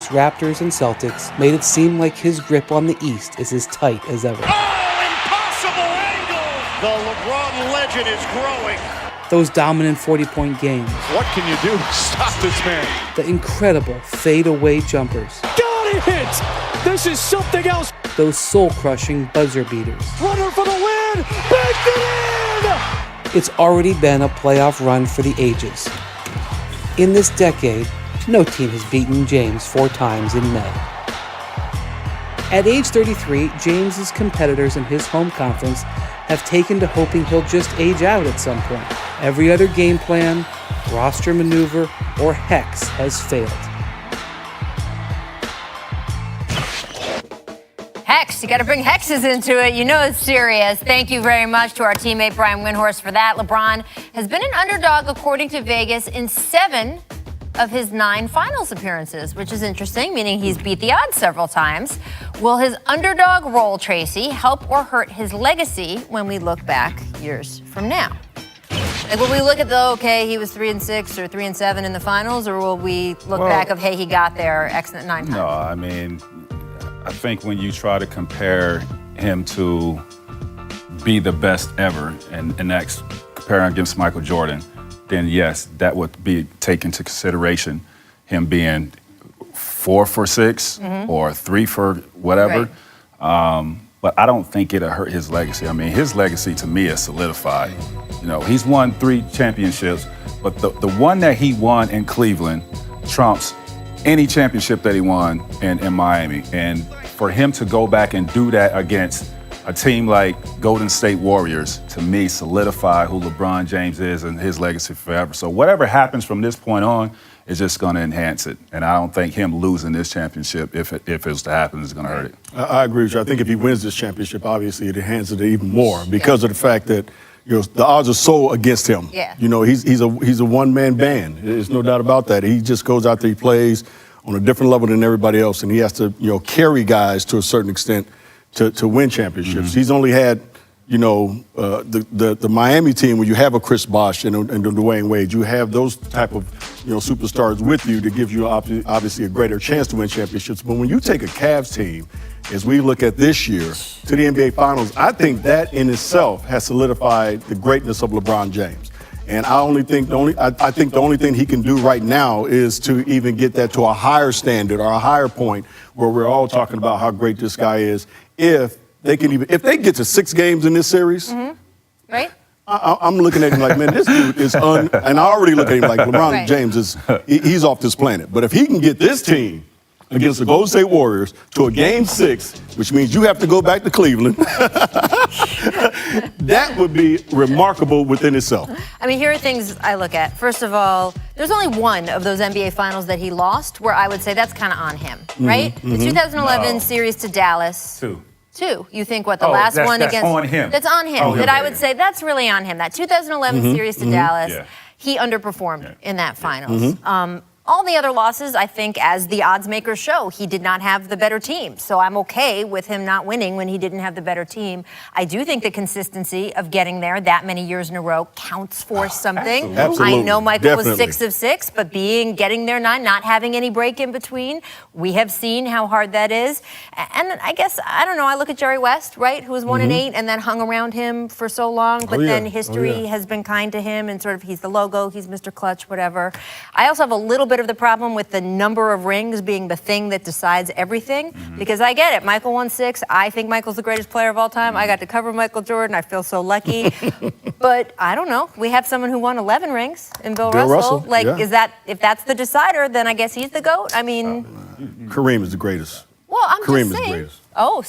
Raptors, and Celtics made it seem like his grip on the East is as tight as ever. Oh, impossible angle! The LeBron legend is growing. Those dominant 40-point games. What can you do to stop this man? The incredible fade-away jumpers. Got it! This is something else. Those soul-crushing buzzer beaters. Runner for the win! Banked it in! It's already been a playoff run for the ages. In this decade, no team has beaten James 4 times in May. At age 33, James's competitors in his home conference have taken to hoping he'll just age out at some point. Every other game plan, roster maneuver, or hex has failed. Hex, you got to bring hexes into it. You know it's serious. Thank you very much to our teammate Brian Windhorst for that. LeBron has been an underdog, according to Vegas, in 7 of his 9 finals appearances, which is interesting, meaning he's beat the odds several times. Will his underdog role, Tracy, help or hurt his legacy when we look back years from now? Like, will we look at okay, he was 3-6 or 3-7 in the finals, or will we look back of, hey, he got there X 9 times? No, I mean, I think when you try to compare him to be the best ever, and that's comparing against Michael Jordan, then yes, that would be taken into consideration, him being 4 for 6 or 3 for whatever. Right. But I don't think it'll hurt his legacy. I mean, his legacy to me is solidified. You know, he's won 3 championships, but the one that he won in Cleveland trumps any championship that he won in Miami. And for him to go back and do that against a team like Golden State Warriors, to me, solidify who LeBron James is and his legacy forever. So whatever happens from this point on is just going to enhance it. And I don't think him losing this championship, if it was to happen, is going to hurt it. I agree with you. I think if he wins this championship, obviously it enhances it even more because of the fact that the odds are so against him. Yeah. You know, he's a one-man band. There's no doubt about that. He just goes out there, he plays on a different level than everybody else, and he has to, carry guys to a certain extent to win championships. He's only had, the Miami team where you have a Chris Bosh and Dwayne Wade. You have those type of, superstars with you to give you obviously a greater chance to win championships. But when you take a Cavs team, as we look at this year, to the NBA Finals, I think that in itself has solidified the greatness of LeBron James. And I think the only thing he can do right now is to even get that to a higher standard or a higher point where we're all talking about how great this guy is. If they get to 6 games in this series, right? I'm looking at him like, man, this dude is and I already look at him like LeBron Right. James he's off this planet. But if he can get this team against the Golden State Warriors to a game 6, which means you have to go back to Cleveland, that would be remarkable within itself. I mean, here are things I look at. First of all, there's only one of those NBA Finals that he lost where I would say that's kind of on him, right? The 2011 series to Dallas. 2. You think what, the last one that's against... on him. That's on him. I would say that's really on him. That 2011 series to Dallas, he underperformed in that finals. All the other losses, I think, as the odds makers show, he did not have the better team. So I'm okay with him not winning when he didn't have the better team. I do think the consistency of getting there that many years in a row counts for something. Absolutely. I know Michael was Definitely. 6 of 6, but getting there 9, not having any break in between, we have seen how hard that is. And I guess, I don't know, I look at Jerry West, right, who was 1 and 8 and then hung around him for so long, but then history has been kind to him and sort of he's the logo, he's Mr. Clutch, whatever. I also have a little bit of the problem with the number of rings being the thing that decides everything, because I get it. Michael won 6. I think Michael's the greatest player of all time. I got to cover Michael Jordan. I feel so lucky. But I don't know. We have someone who won 11 rings in Bill Russell. If that's the decider, then I guess he's the GOAT. I mean, Kareem is the greatest. well, I'm Kareem just is the saying. greatest. Oh.